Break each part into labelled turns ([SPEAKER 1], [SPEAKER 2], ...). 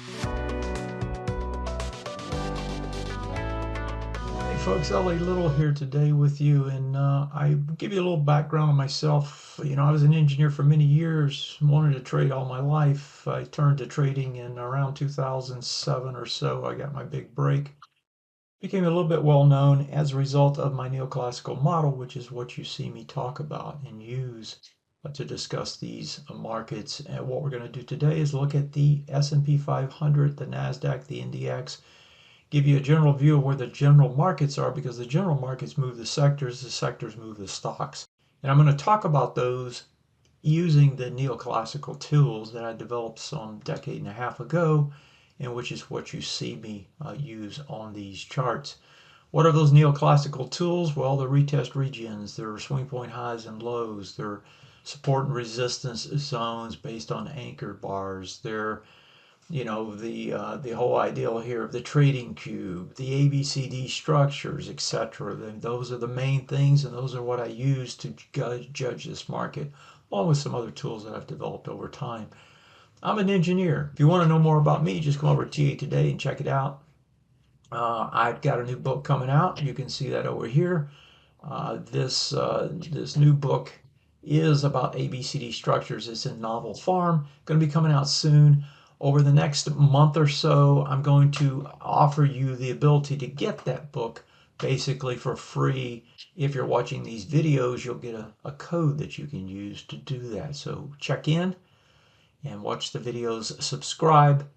[SPEAKER 1] Hey folks, Ellie Little here today with you, and I give you a little background on myself. I was an engineer for many years, wanted to trade all my life. I turned to trading in around 2007 or so. I got my big break. Became a little bit well known as a result of my neoclassical model, which is what you see me talk about and use to discuss these markets. And what we're going to do today is look at the S&P 500, the NASDAQ, the NDX, give you a general view of where the general markets are, because the general markets move the sectors move the stocks. And I'm going to talk about those using the neoclassical tools that I developed some decade and a half ago, and which is what you see me use on these charts. What are those neoclassical tools? Well, they're retest regions, they're swing point highs and lows, they're support and resistance zones based on anchor bars, they're the whole ideal here of the trading cube, the ABCD structures, etc. Those are the main things, and those are what I use to judge this market, along with some other tools that I've developed over time. I'm an engineer. If you want to know more about me, just come over to TA Today and check it out. I've got a new book coming out. You can see that over here. This new book is about ABCD structures. It's in novel form. Going to be coming out soon. Over the next month or so, I'm going to offer you the ability to get that book basically for free. If you're watching these videos, you'll get a code that you can use to do that. So check in and watch the videos, subscribe,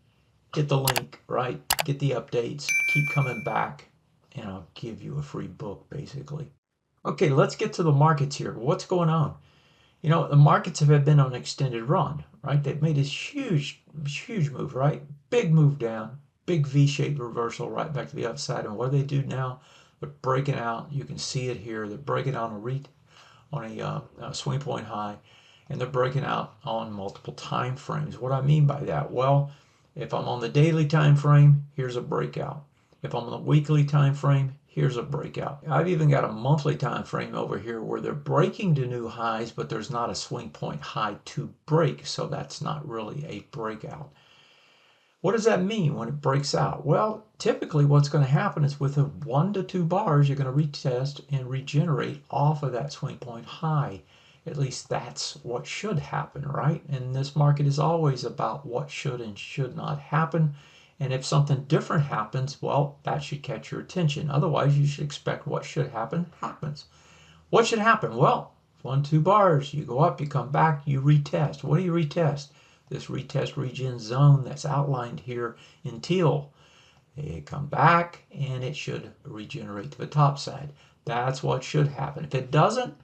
[SPEAKER 1] hit the link, right? Get the updates, keep coming back, and I'll give you a free book basically. Okay, let's get to the markets here. What's going on? The markets have been on an extended run, right? They've made this huge, huge move, right? Big move down, big V-shaped reversal right back to the upside. And what do they do now? They're breaking out. You can see it here. They're breaking out on a swing point high, and they're breaking out on multiple time frames. What I mean by that? Well, if I'm on the daily time frame, here's a breakout. If I'm on the weekly time frame, here's a breakout. I've even got a monthly time frame over here where they're breaking to new highs, but there's not a swing point high to break, so that's not really a breakout. What does that mean when it breaks out? Well, typically what's going to happen is with 1 to 2 bars, you're going to retest and regenerate off of that swing point high. At least that's what should happen, right? And this market is always about what should and should not happen. And if something different happens, well, that should catch your attention. Otherwise, you should expect what should happen happens. What should happen? Well, 1, 2 bars, you go up, you come back, you retest. What do you retest? This retest region zone that's outlined here in teal. They come back and it should regenerate to the top side. That's what should happen. If it doesn't,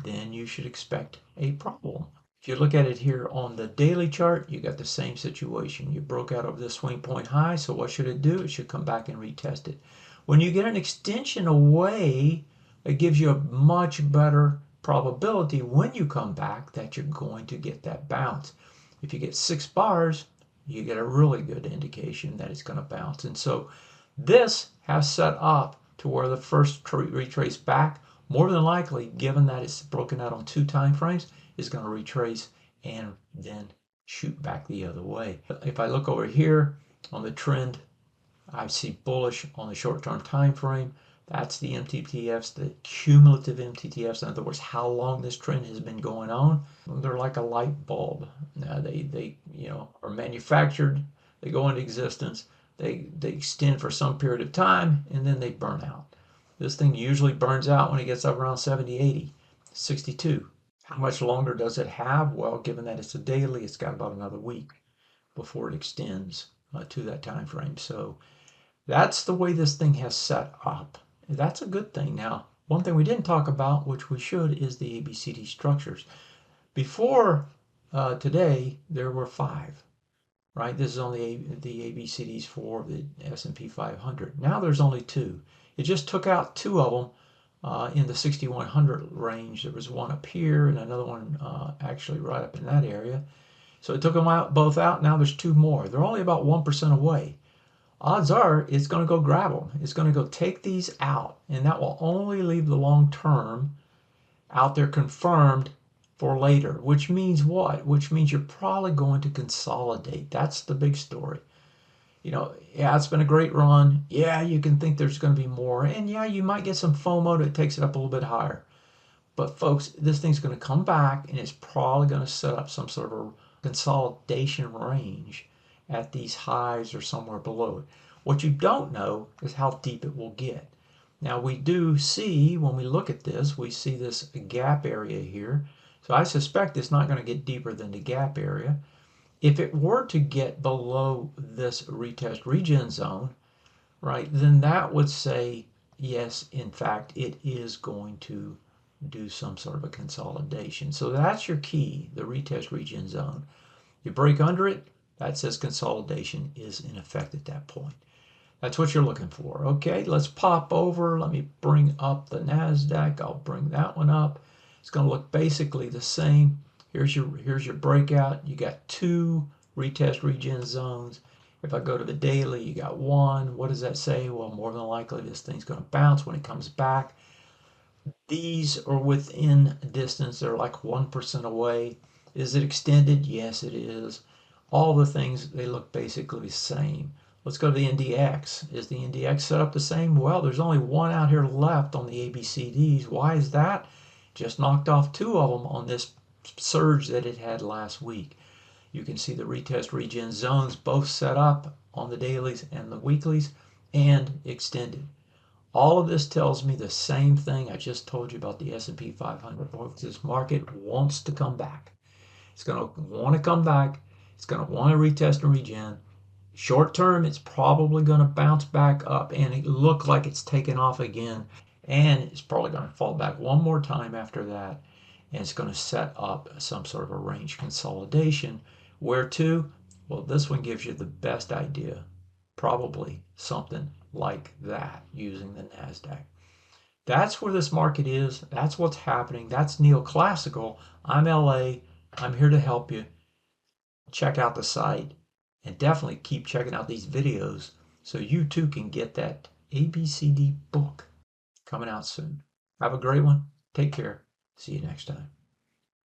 [SPEAKER 1] then you should expect a problem. If you look at it here on the daily chart, you got the same situation. You broke out of this swing point high, so what should it do? It should come back and retest it. When you get an extension away, it gives you a much better probability when you come back that you're going to get that bounce. If you get 6 bars, you get a really good indication that it's going to bounce. And so this has set up to where the first retrace back, more than likely, given that it's broken out on 2 time frames, is going to retrace and then shoot back the other way. If I look over here on the trend, I see bullish on the short-term time frame. That's the MTTFs, the cumulative MTTFs. In other words, how long this trend has been going on. They're like a light bulb. They are manufactured. They go into existence. They extend for some period of time, and then they burn out. This thing usually burns out when it gets up around 70, 80, 62. How much longer does it have? Well, given that it's a daily, it's got about another week before it extends to that time frame. So that's the way this thing has set up. That's a good thing. Now, one thing we didn't talk about, which we should, is the ABCD structures. Before today, there were 5, right? This is only the ABCDs for the S&P 500. Now there's only 2. It just took out 2 of them in the 6100 range. There was one up here and another one actually right up in that area. So it took them both out. Now there's 2 more. They're only about 1% away. Odds are it's going to go grab them. It's going to go take these out, and that will only leave the long term out there confirmed for later, which means what? Which means you're probably going to consolidate. That's the big story. Yeah, it's been a great run. Yeah, you can think there's going to be more. And yeah, you might get some FOMO that takes it up a little bit higher. But folks, this thing's going to come back and it's probably going to set up some sort of consolidation range at these highs or somewhere below it. What you don't know is how deep it will get. Now we do see, when we look at this, we see this gap area here. So I suspect it's not going to get deeper than the gap area. If it were to get below this retest regen zone, right, then that would say, yes, in fact, it is going to do some sort of a consolidation. So that's your key, the retest regen zone. You break under it, that says consolidation is in effect at that point. That's what you're looking for. Okay, let's pop over. Let me bring up the NASDAQ. I'll bring that one up. It's going to look basically the same. Here's your breakout. You got two retest regen zones. If I go to the daily, you got one. What does that say? Well, more than likely this thing's going to bounce when it comes back. These are within distance. They're like 1% away. Is it extended? Yes, it is. All the things, they look basically the same. Let's go to the NDX. Is the NDX set up the same? Well, there's only one out here left on the ABCDs. Why is that? Just knocked off two of them on this surge that it had last week. You can see the retest regen zones both set up on the dailies and the weeklies and extended. All of this tells me the same thing I just told you about the S&P 500. This market wants to come back. It's going to want to come back. It's going to want to retest and regen. Short term, it's probably going to bounce back up and it look like it's taken off again. And it's probably going to fall back one more time after that. And it's going to set up some sort of a range consolidation. Where to? Well, this one gives you the best idea. Probably something like that using the NASDAQ. That's where this market is. That's what's happening. That's Neoclassical. I'm LA. I'm here to help you. Check out the site and definitely keep checking out these videos so you too can get that ABCD book coming out soon. Have a great one. Take care. See you next time.